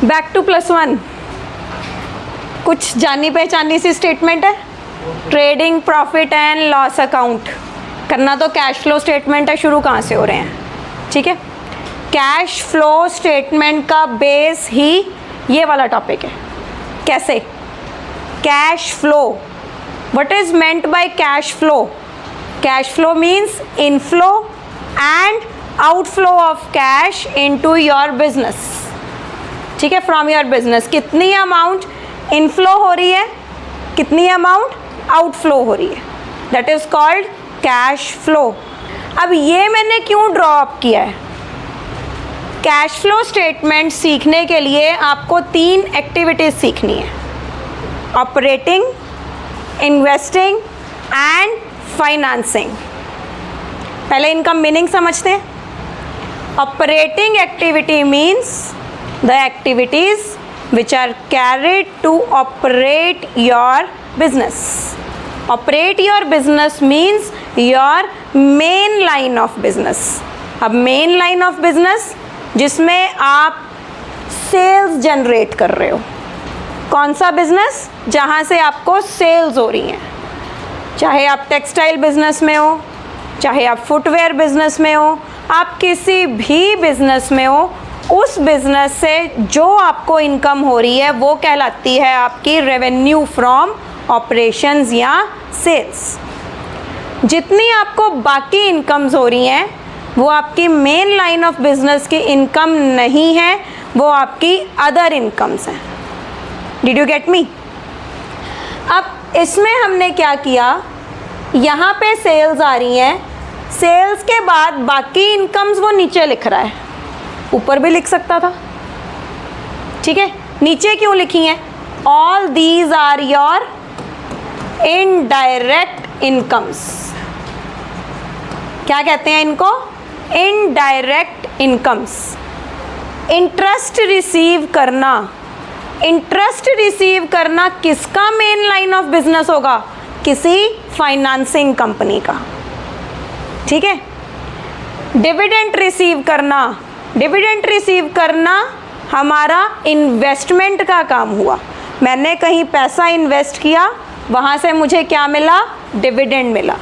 Back to +1। कुछ जानी पहचानी सी स्टेटमेंट है। Trading profit and loss account करना तो कैश फ्लो स्टेटमेंट है, शुरू कहाँ से हो रहे हैं, ठीक है। कैश फ्लो स्टेटमेंट का बेस ही ये वाला टॉपिक है। कैसे? Cash flow, what is meant by cash flow? Cash flow means inflow and outflow of cash into your business, ठीक है, फ्रॉम योर बिजनेस। कितनी अमाउंट इनफ्लो हो रही है, कितनी अमाउंट आउटफ्लो हो रही है, that is called cash flow. अब ये मैंने क्यों ड्रॉ अप किया है? कैश फ्लो स्टेटमेंट सीखने के लिए आपको 3 एक्टिविटीज सीखनी है, ऑपरेटिंग, इन्वेस्टिंग एंड फाइनेंसिंग। पहले इनका मीनिंग समझते हैं। Operating activity means the activities which are carried to operate your business. Operate your business means your main line of business. अब मेन लाइन ऑफ बिजनेस जिसमें आप sales generate कर रहे हो। कौन सा बिजनेस? जहाँ से आपको सेल्स हो रही हैं, चाहे आप टेक्सटाइल बिजनेस में हो, चाहे आप फुटवेयर बिजनेस में हो, आप किसी भी बिजनेस में हो, उस बिजनेस से जो आपको इनकम हो रही है वो कहलाती है आपकी रेवेन्यू फ्रॉम ऑपरेशंस या सेल्स। जितनी आपको बाकी इनकम्स हो रही हैं वो आपकी मेन लाइन ऑफ बिजनेस की इनकम नहीं है, वो आपकी अदर इनकम्स हैं। Did you get me? अब इसमें हमने क्या किया, यहाँ पे सेल्स आ रही हैं, सेल्स के बाद बाकी इनकम्स वो नीचे लिख रहा है, ऊपर भी लिख सकता था, ठीक है। नीचे क्यों लिखी हैं? All these are your indirect incomes. क्या कहते हैं इनको? Indirect incomes. इंटरेस्ट रिसीव करना, इंटरेस्ट रिसीव करना किसका मेन लाइन ऑफ बिजनेस होगा? किसी फाइनेंसिंग कंपनी का, ठीक है। डिविडेंड रिसीव करना, डिविडेंड रिसीव करना हमारा इन्वेस्टमेंट का काम हुआ। मैंने कहीं पैसा इन्वेस्ट किया, वहाँ से मुझे क्या मिला? डिविडेंड मिला।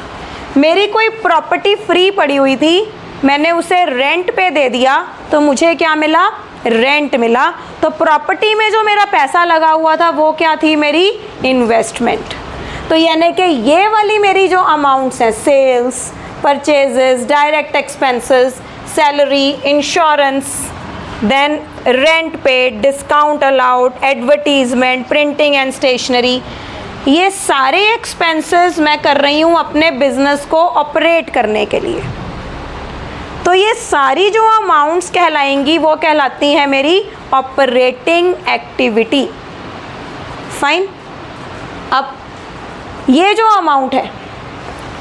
मेरी कोई प्रॉपर्टी फ्री पड़ी हुई थी, मैंने उसे रेंट पे दे दिया, तो मुझे क्या मिला? रेंट मिला। तो प्रॉपर्टी में जो मेरा पैसा लगा हुआ था वो क्या थी? मेरी इन्वेस्टमेंट। तो यानी कि ये वाली मेरी जो अमाउंट्स हैं, sales, purchases, direct expenses, salary, insurance, then rent paid, discount allowed, advertisement, printing and stationery, ये सारे एक्सपेंसेस मैं कर रही हूँ अपने बिजनेस को ऑपरेट करने के लिए। तो ये सारी जो अमाउंट्स कहलाएंगी वो कहलाती हैं मेरी ऑपरेटिंग एक्टिविटी। फाइन। अब ये जो अमाउंट है,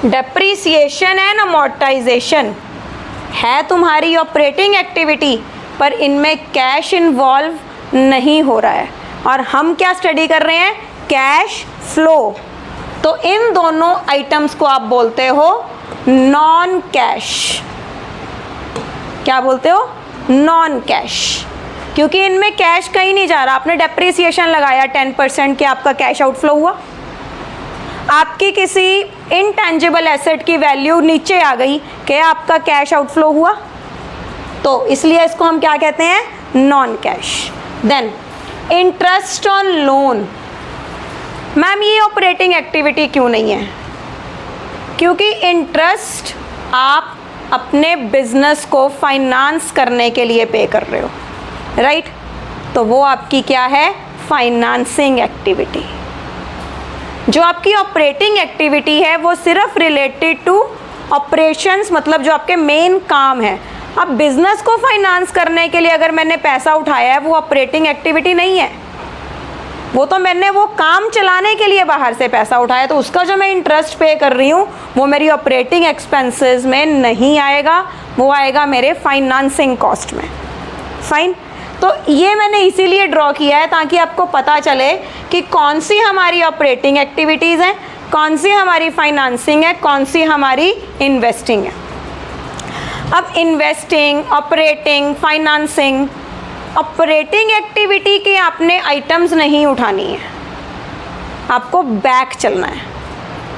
डेप्रीसिएशन एंड अमोर्टाइजेशन, है तुम्हारी ऑपरेटिंग एक्टिविटी, पर इनमें कैश इन्वॉल्व नहीं हो रहा है। और हम क्या स्टडी कर रहे हैं? Cash flow. तो इन दोनों आइटम्स को आप बोलते हो नॉन कैश। क्या बोलते हो? नॉन कैश, क्योंकि इनमें कैश कहीं नहीं जा रहा। आपने डेप्रीसिएशन लगाया 10% के, आपका कैश आउटफ्लो हुआ। आपकी किसी इनटेंजिबल एसेट की वैल्यू नीचे आ गई, क्या आपका कैश आउटफ्लो हुआ? तो इसलिए इसको हम क्या कहते हैं? Non cash. Then interest on loan. Ma'am ये ऑपरेटिंग एक्टिविटी क्यों नहीं है? क्योंकि इंटरेस्ट आप अपने बिजनेस को फाइनेंस करने के लिए पे कर रहे हो, राइट? तो वो आपकी क्या है? Financing activity. जो आपकी ऑपरेटिंग एक्टिविटी है वो सिर्फ रिलेटेड टू ऑपरेशंस, मतलब जो आपके मेन काम है। अब बिजनेस को फाइनेंस करने के लिए अगर मैंने पैसा उठाया है वो ऑपरेटिंग एक्टिविटी नहीं है, वो तो मैंने वो काम चलाने के लिए बाहर से पैसा उठाया, तो उसका जो मैं इंटरेस्ट पे कर रही हूँ वो मेरी ऑपरेटिंग एक्सपेंसेस में नहीं आएगा, वो आएगा मेरे फाइनेंसिंग कॉस्ट में। फाइन। तो ये मैंने इसीलिए ड्रॉ किया है ताकि आपको पता चले कि कौन सी हमारी ऑपरेटिंग एक्टिविटीज़ हैं, कौन सी हमारी फाइनेंसिंग है, कौन सी हमारी इन्वेस्टिंग है। अब investing, operating, financing operating activity के आपने आइटम्स नहीं उठानी है, आपको बैक चलना है।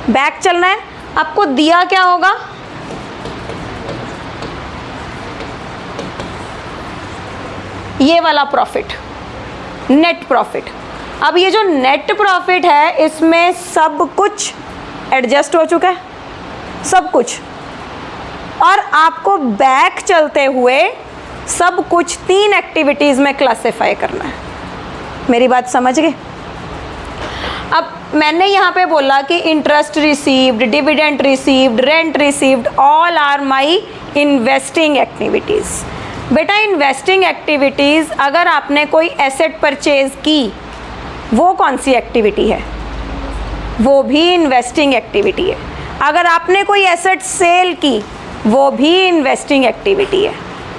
बैक चलना है, आपको दिया क्या होगा, ये वाला प्रॉफिट, नेट प्रॉफिट। अब ये जो नेट प्रॉफिट है इसमें सब कुछ एडजस्ट हो चुका है, सब कुछ, और आपको बैक चलते हुए सब कुछ 3 एक्टिविटीज़ में क्लासिफाई करना है। मेरी बात समझ गए? अब मैंने यहाँ पे बोला कि interest received, dividend received, rent received, all are my investing activities. बेटा इन्वेस्टिंग एक्टिविटीज़, अगर आपने कोई एसेट परचेज की वो कौन सी एक्टिविटी है, वो भी इन्वेस्टिंग एक्टिविटी है। अगर आपने कोई एसेट सेल की वो भी इन्वेस्टिंग एक्टिविटी है।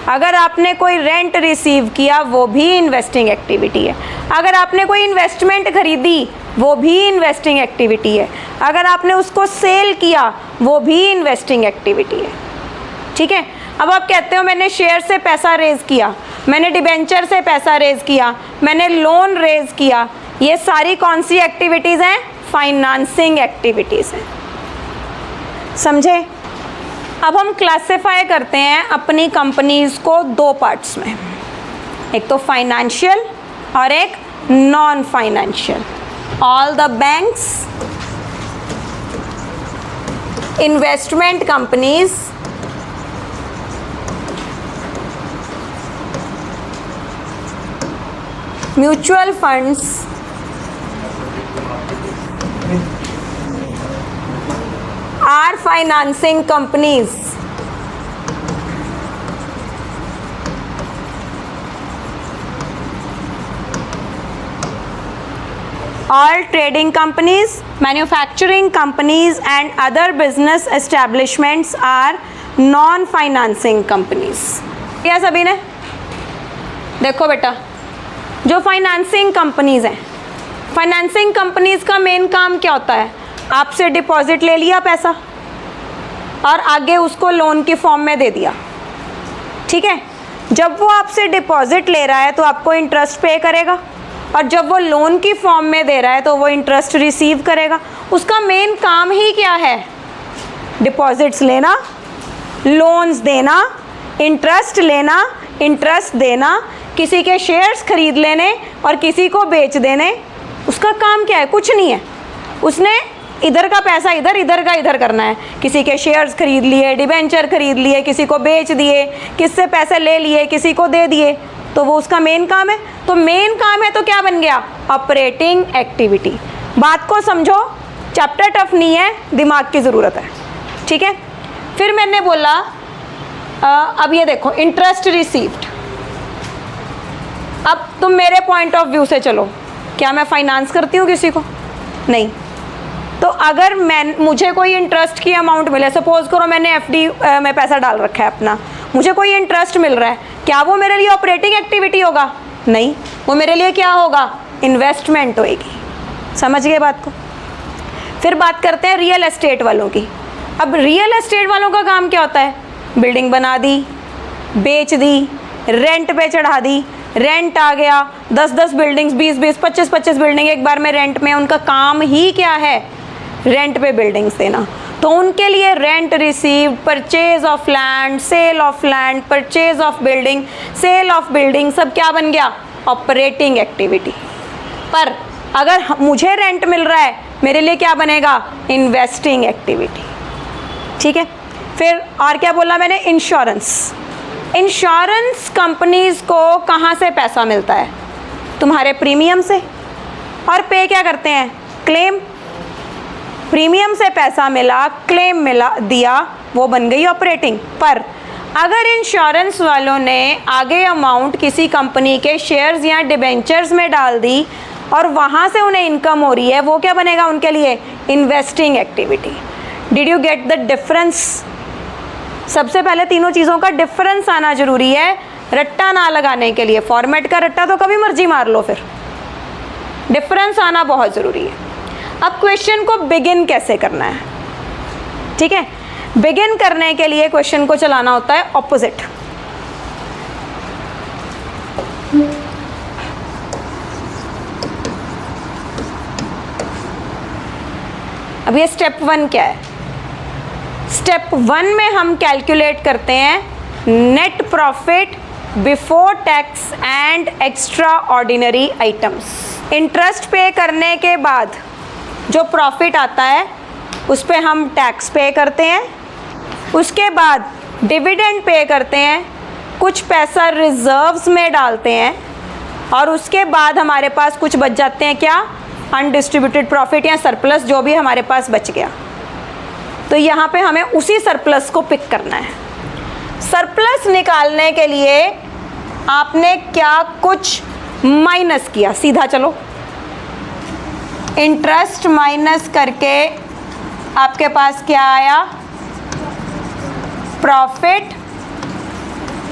अगर आपने कोई रेंट रिसीव किया वो भी इन्वेस्टिंग एक्टिविटी है। अगर आपने कोई इन्वेस्टमेंट खरीदी वो भी इन्वेस्टिंग एक्टिविटी है। अगर आपने उसको सेल किया वो भी इन्वेस्टिंग एक्टिविटी है। ठीक है। अब आप कहते हो मैंने शेयर से पैसा रेज किया, मैंने डिबेंचर से पैसा रेज किया, मैंने लोन रेज किया, ये सारी कौन सी एक्टिविटीज़ हैं? फाइनेंसिंग एक्टिविटीज़ हैं। समझे? अब हम क्लासिफाई करते हैं अपनी कंपनीज को 2 पार्ट्स में, एक तो फाइनेंशियल और एक non financial. All the banks, investment companies, mutual funds, are financing companies. All trading companies, manufacturing companies and other business establishments are non-financing companies. क्या सभी ने? देखो बेटा, जो फाइनेंसिंग कंपनीज हैं, फाइनेंसिंग कंपनीज का मेन काम क्या होता है? आपसे डिपॉजिट ले लिया पैसा और आगे उसको लोन की फॉर्म में दे दिया। ठीक है। जब वो आपसे डिपॉजिट ले रहा है तो आपको इंटरेस्ट पे करेगा, और जब वो लोन की फॉर्म में दे रहा है तो वो इंटरेस्ट रिसीव करेगा। उसका मेन काम ही क्या है? डिपॉजिट्स लेना, लोन्स देना, इंटरेस्ट लेना, इंटरेस्ट देना, किसी के शेयर्स खरीद लेने और किसी को बेच देने। उसका काम क्या है? कुछ नहीं है। उसने इधर का पैसा इधर, इधर का इधर करना है। किसी के शेयर्स खरीद लिए, डिबेंचर खरीद लिए, किसी को बेच दिए, किससे पैसे ले लिए, किसी को दे दिए, तो वो उसका मेन काम है। तो मेन काम है तो क्या बन गया? Operating activity. बात को समझो, चैप्टर टफ नहीं है, दिमाग की ज़रूरत है। ठीक है। फिर मैंने बोला अब ये देखो इंटरेस्ट रिसीव्ड। अब तुम मेरे पॉइंट ऑफ व्यू से चलो, क्या मैं फाइनेंस करती हूँ किसी को? नहीं। तो अगर मुझे कोई इंटरेस्ट की अमाउंट मिले, सपोज करो मैंने एफडी में पैसा डाल रखा है अपना, मुझे कोई इंटरेस्ट मिल रहा है, क्या वो मेरे लिए ऑपरेटिंग एक्टिविटी होगा? नहीं, वो मेरे लिए क्या होगा? इन्वेस्टमेंट होएगी। समझ गए बात को? फिर बात करते हैं रियल एस्टेट वालों की। अब रियल एस्टेट वालों का काम क्या होता है? बिल्डिंग बना दी, बेच दी, रेंट पे चढ़ा दी, रेंट आ गया, 10-10 बिल्डिंग्स, 20-20, 25-25 बिल्डिंग एक बार में रेंट में। उनका काम ही क्या है? रेंट पे बिल्डिंग्स देना। तो उनके लिए rent receive, purchase of land, sale of land, purchase of building, sale of building, सब क्या बन गया? Operating activity. पर अगर मुझे रेंट मिल रहा है, मेरे लिए क्या बनेगा? Investing activity. ठीक है। फिर और क्या बोला मैंने? इंश्योरेंस। इंश्योरेंस कंपनीज को कहाँ से पैसा मिलता है? तुम्हारे प्रीमियम से। और पे क्या करते हैं? क्लेम। प्रीमियम से पैसा मिला, क्लेम मिला, दिया, वो बन गई ऑपरेटिंग। पर अगर इंश्योरेंस वालों ने आगे अमाउंट किसी कंपनी के शेयर्स या डिबेंचर्स में डाल दी और वहाँ से उन्हें इनकम हो रही है, वो क्या बनेगा उनके लिए? Investing activity. Did you get the difference? सबसे पहले तीनों चीज़ों का डिफरेंस आना जरूरी है, रट्टा ना लगाने के लिए। फॉर्मेट का रट्टा तो कभी मर्जी मार लो, फिर डिफरेंस आना बहुत ज़रूरी है। अब क्वेश्चन को बिगिन कैसे करना है? ठीक है। बिगिन करने के लिए क्वेश्चन को चलाना होता है ऑपोजिट। अब ये स्टेप 1 क्या है? स्टेप 1 में हम कैलकुलेट करते हैं net profit before tax and extra ordinary items. Interest पे करने के बाद जो प्रॉफिट आता है उस पे हम टैक्स पे करते हैं, उसके बाद डिविडेंड पे करते हैं, कुछ पैसा रिजर्व्स में डालते हैं और उसके बाद हमारे पास कुछ बच जाते हैं, क्या? अनडिस्ट्रीब्यूटेड प्रॉफिट या सरप्लस, जो भी हमारे पास बच गया। तो यहाँ पे हमें उसी सरप्लस को पिक करना है। सरप्लस निकालने के लिए आपने क्या कुछ माइनस किया? सीधा चलो, इंटरेस्ट माइनस करके आपके पास क्या आया? Profit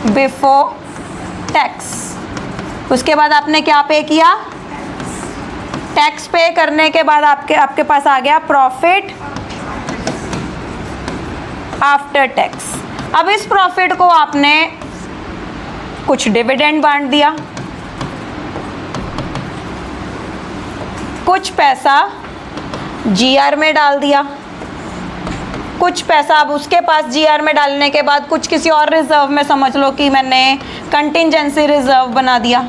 before tax. उसके बाद आपने क्या पे किया? टैक्स पे करने के बाद आपके पास आ गया प्रॉफिट आफ्टर टैक्स। अब इस प्रॉफिट को आपने कुछ डिविडेंड बांट दिया, कुछ पैसा जीआर में डाल दिया, कुछ पैसा अब उसके पास जीआर में डालने के बाद कुछ किसी और रिजर्व में, समझ लो कि मैंने कंटिंजेंसी रिजर्व बना दिया।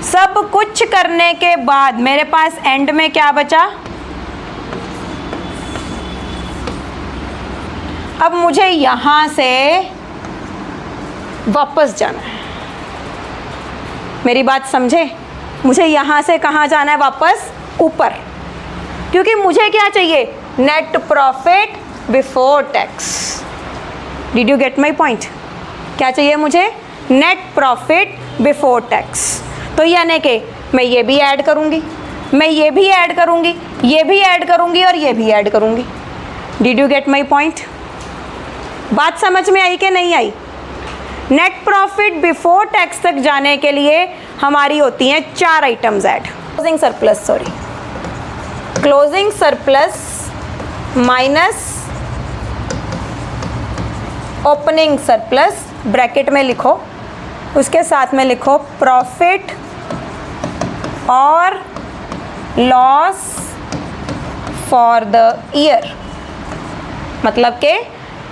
सब कुछ करने के बाद मेरे पास एंड में क्या बचा? अब मुझे यहां से वापस जाना है। मेरी बात समझे? मुझे यहां से कहां जाना है? वापस ऊपर, क्योंकि मुझे क्या चाहिए? Net profit before tax. Did you get my point? क्या चाहिए मुझे? Net profit before tax. तो यानी कि मैं ये भी ऐड करूंगी, मैं ये भी ऐड करूंगी, ये भी ऐड करूंगी और ये भी ऐड करूंगी। Did you get my point? बात समझ में आई कि नहीं आई? नेट प्रॉफिट बिफोर टैक्स तक जाने के लिए हमारी होती हैं 4 items add. Closing surplus, sorry, closing surplus minus opening surplus, bracket में लिखो, उसके साथ में लिखो प्रॉफिट और लॉस फॉर द ईयर। मतलब के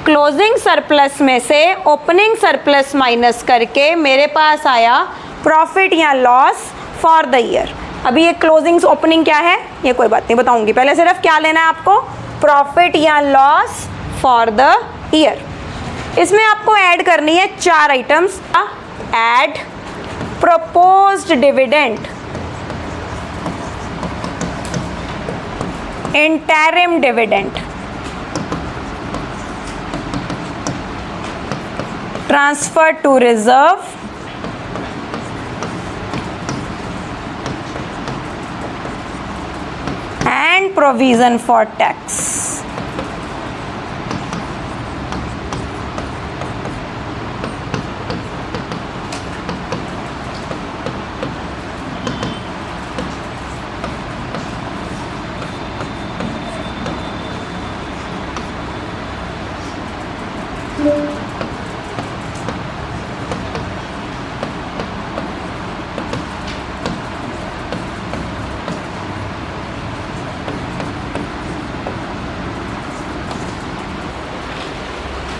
क्लोजिंग सरप्लस में से ओपनिंग सरप्लस माइनस करके मेरे पास आया प्रॉफिट या लॉस फॉर द ईयर। अभी ये क्लोजिंग ओपनिंग क्या है ये कोई बात नहीं, बताऊंगी। पहले सिर्फ क्या लेना है आपको? प्रॉफिट या लॉस फॉर द ईयर। इसमें आपको ऐड करनी है 4 items. Add proposed dividend, interim dividend, transfer to reserve, and provision for tax.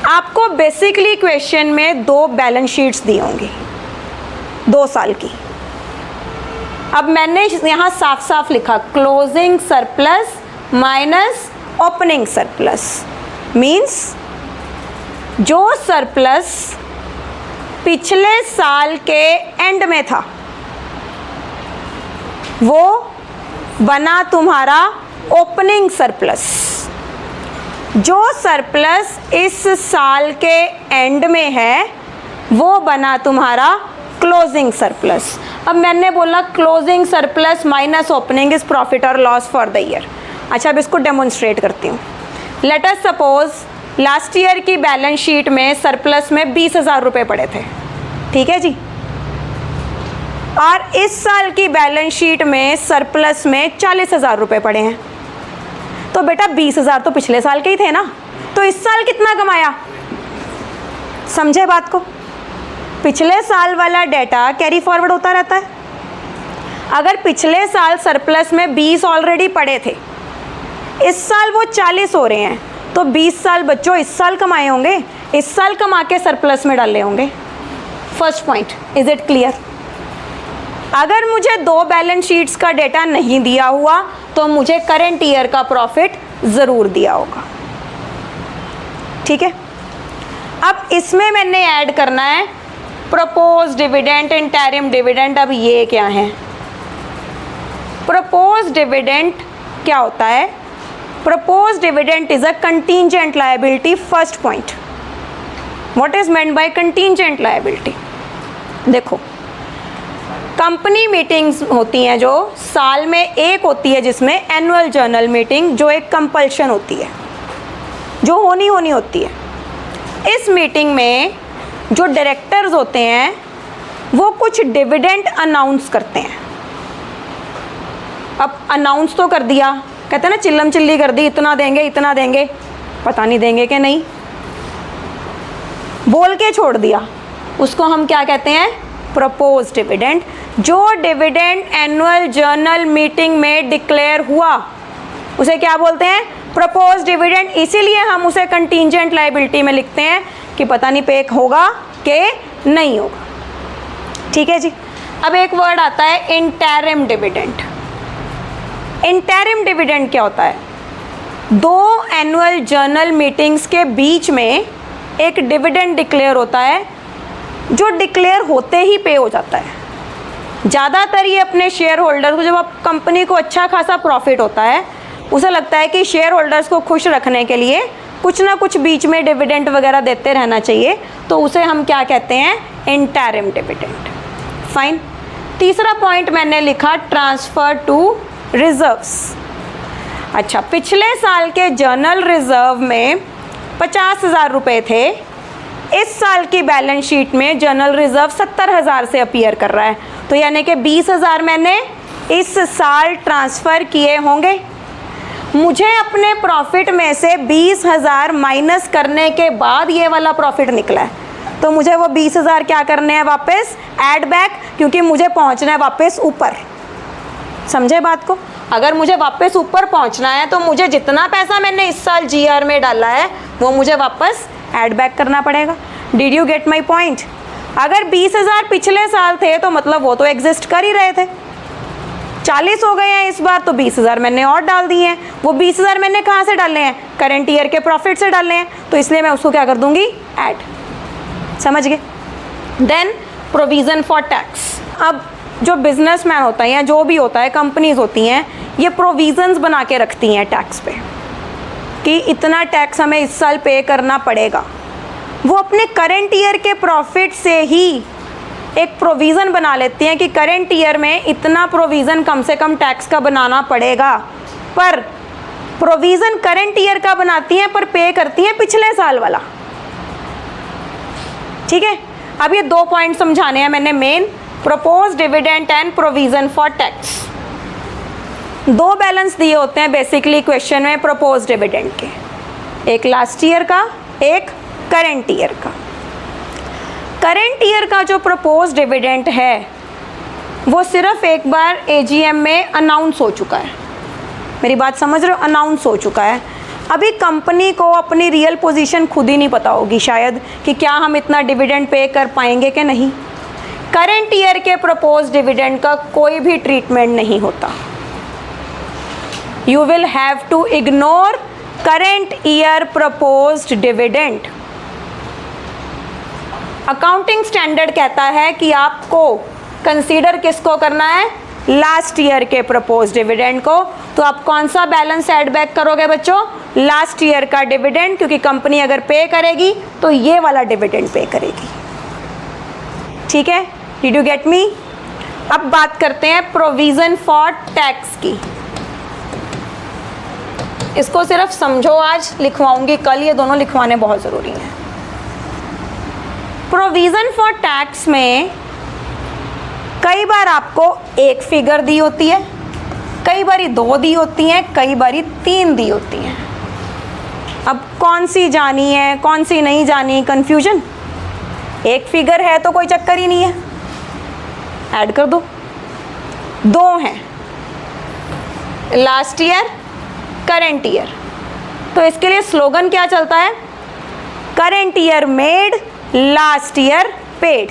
आपको बेसिकली क्वेश्चन में 2 बैलेंस शीट्स दी होंगी 2 साल की। अब मैंने यहाँ साफ साफ लिखा closing surplus minus opening surplus, means जो सरप्लस पिछले साल के एंड में था वो बना तुम्हारा ओपनिंग सरप्लस। जो सरप्लस इस साल के एंड में है वो बना तुम्हारा क्लोजिंग सरप्लस। अब मैंने बोला closing surplus minus opening is profit और लॉस फॉर द ईयर। अच्छा, अब इसको डेमोन्स्ट्रेट करती हूँ। Let us suppose last year की बैलेंस शीट में सरप्लस में 20,000 रुपये पड़े थे, ठीक है जी, और इस साल की बैलेंस शीट में सरप्लस में 40,000 रुपये पड़े हैं। तो बेटा 20,000 तो पिछले साल के ही थे ना, तो इस साल कितना कमाया? समझे बात को? पिछले साल वाला डेटा कैरी फॉरवर्ड होता रहता है। अगर पिछले साल सरप्लस में 20 ऑलरेडी पड़े थे, इस साल वो 40 हो रहे हैं, तो 20 साल बच्चों इस साल कमाए होंगे, इस साल कमा के सरप्लस में डाले होंगे। First point, is it clear? अगर मुझे 2 बैलेंस शीट्स का डेटा नहीं दिया हुआ तो मुझे करंट ईयर का प्रॉफिट ज़रूर दिया होगा। ठीक है, अब इसमें मैंने ऐड करना है प्रपोज डिविडेंड, इंटरिम डिविडेंड। अब ये क्या है? प्रपोज डिविडेंड क्या होता है? Propose dividend is a contingent liability. First point, what is meant by contingent liability? देखो, कंपनी मीटिंग्स होती हैं जो साल में एक होती है, जिसमें एनुअल जर्नल मीटिंग, जो एक कंपल्शन होती है, जो होनी होती है। इस मीटिंग में जो डायरेक्टर्स होते हैं वो कुछ डिविडेंड अनाउंस करते हैं। अब अनाउंस तो कर दिया, कहते हैं ना चिल्लम चिल्ली कर दी, इतना देंगे, पता नहीं देंगे कि नहीं, बोल के छोड़ दिया, उसको हम क्या कहते हैं? Propose dividend. जो डिविडेंड एनुअल जर्नल मीटिंग में डिक्लेयर हुआ उसे क्या बोलते हैं? Propose dividend. इसीलिए हम उसे कंटीजेंट लायबिलिटी में लिखते हैं कि पता नहीं पे होगा कि नहीं होगा। ठीक है जी। अब एक वर्ड आता है इंटरिम डिविडेंड। इंटरिम डिविडेंड क्या होता है? 2 एनुअल जर्नल मीटिंग्स के बीच में एक डिविडेंड डिक्लेयर होता है, जो डिक्लेयर होते ही पे हो जाता है। ज़्यादातर ये अपने शेयर होल्डर को, जब आप कंपनी को अच्छा खासा प्रॉफिट होता है, उसे लगता है कि शेयर होल्डर्स को खुश रखने के लिए कुछ ना कुछ बीच में डिविडेंड वगैरह देते रहना चाहिए, तो उसे हम क्या कहते हैं? Interim dividend. फाइन। तीसरा पॉइंट मैंने लिखा ट्रांसफ़र टू रिजर्व्स। अच्छा, पिछले साल के जर्नल रिजर्व में 50,000 रुपये थे, इस साल की बैलेंस शीट में जर्नल रिजर्व 70,000 से अपीयर कर रहा है, तो यानी कि 20,000 मैंने इस साल ट्रांसफ़र किए होंगे। मुझे अपने प्रॉफिट में से 20,000 माइनस करने के बाद ये वाला प्रॉफिट निकला है, तो मुझे वो 20,000 क्या करने हैं? वापस ऐड बैक, क्योंकि मुझे पहुंचना है वापस ऊपर। समझे बात को? अगर मुझे वापस ऊपर पहुंचना है तो मुझे जितना पैसा मैंने इस साल जीआर में डाला है वो मुझे वापस ऐड बैक करना पड़ेगा। Did you get my point? अगर 20,000 पिछले साल थे तो मतलब वो तो एग्जिस्ट कर ही रहे थे, 40 हो गए हैं इस बार, तो 20,000 मैंने और डाल दिए हैं। वो 20,000 मैंने कहाँ से डाले हैं? करंट ईयर के प्रॉफिट से डाले हैं, तो इसलिए मैं उसको क्या कर दूंगी? ऐड। समझ गए? Then provision for tax. अब जो बिजनेसमैन होता है या जो भी होता है, कंपनीज होती हैं, ये प्रोविज़न्स बना के रखती हैं टैक्स पे कि इतना टैक्स हमें इस साल पे करना पड़ेगा। वो अपने करंट ईयर के प्रॉफिट से ही एक प्रोविज़न बना लेती हैं कि करंट ईयर में इतना प्रोविज़न कम से कम टैक्स का बनाना पड़ेगा, पर प्रोविज़न करंट ईयर का बनाती हैं पर पे करती हैं पिछले साल वाला। ठीक है, अब ये 2 पॉइंट समझाने हैं मैंने main, propose dividend and provision for tax. 2 balance दिए होते हैं बेसिकली क्वेश्चन में प्रपोज डिविडेंड के, एक लास्ट ईयर का, एक करंट ईयर का। करंट ईयर का जो प्रपोज डिविडेंड है वो सिर्फ एक बार एजीएम में अनाउंस हो चुका है। मेरी बात समझ रहे हो? अनाउंस हो चुका है। अभी कंपनी को अपनी रियल पोजीशन खुद ही नहीं पता होगी शायद कि क्या हम इतना डिविडेंड पे कर पाएंगे कि नहीं। करंट ईयर के प्रपोज डिविडेंड का कोई भी ट्रीटमेंट नहीं होता। You will have to ignore current year proposed dividend. Accounting standard कहता है कि आपको कंसीडर किसको करना है? लास्ट ईयर के प्रपोज डिविडेंड को। तो आप कौन सा बैलेंस ऐड बैक करोगे बच्चों? लास्ट ईयर का डिविडेंड, क्योंकि कंपनी अगर पे करेगी तो ये वाला डिविडेंड पे करेगी। ठीक है, डिड यू गेट मी? अब बात करते हैं प्रोविजन फॉर टैक्स की। इसको सिर्फ समझो, आज लिखवाऊंगी कल, ये दोनों लिखवाने बहुत ज़रूरी हैं। प्रोविज़न फॉर टैक्स में कई बार आपको एक फिगर दी होती है, कई बारी 2 दी होती हैं, कई बारी 3 दी होती हैं। अब कौन सी जानी है कौन सी नहीं जानी, कन्फ्यूजन। एक फिगर है तो कोई चक्कर ही नहीं है, ऐड कर दो। दो हैं, लास्ट ईयर, करंट ईयर। तो इसके लिए स्लोगन क्या चलता है? Current year made, last year paid.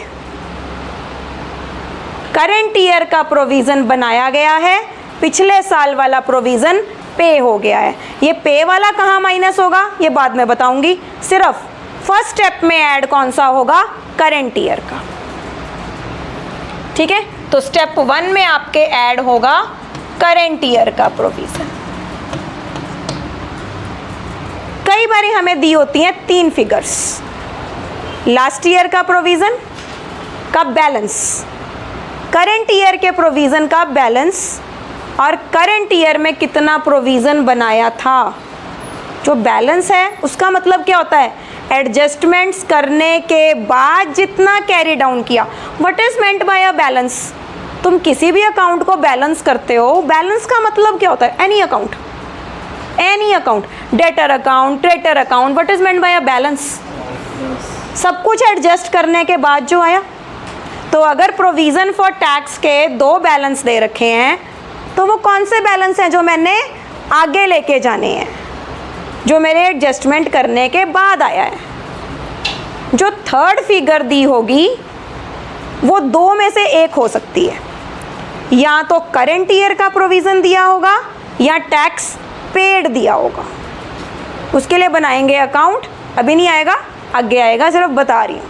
Current year का प्रोविजन बनाया गया है, पिछले साल वाला प्रोविजन पे हो गया है। ये पे वाला कहाँ माइनस होगा ये बाद में बताऊंगी। सिर्फ फर्स्ट स्टेप में ऐड कौन सा होगा? करंट ईयर का। ठीक है, तो स्टेप 1 में आपके ऐड होगा करंट ईयर का प्रोविजन। कई बार हमें दी होती हैं 3 फिगर्स, लास्ट ईयर का प्रोविजन का बैलेंस, करंट ईयर के प्रोविजन का बैलेंस और करंट ईयर में कितना प्रोविजन बनाया था। जो बैलेंस है उसका मतलब क्या होता है? एडजस्टमेंट्स करने के बाद जितना कैरी डाउन किया। What is meant by a balance? तुम किसी भी अकाउंट को बैलेंस करते हो, बैलेंस का मतलब क्या होता है? Any account, any account, debtor account, creditor account, what is meant by a balance? सब कुछ एडजस्ट करने के बाद जो आया। तो अगर प्रोविजन फॉर टैक्स के 2 बैलेंस दे रखे हैं तो वो कौन से बैलेंस हैं जो मैंने आगे लेके जाने हैं, जो मेरे एडजस्टमेंट करने के बाद आया है। जो थर्ड फिगर दी होगी वो 2 में से एक हो सकती है, या तो करंट ईयर का प्रोविज़न दिया होगा या टैक्स पेड दिया होगा। उसके लिए बनाएंगे अकाउंट, अभी नहीं आएगा, आगे आएगा, सिर्फ बता रही हूँ।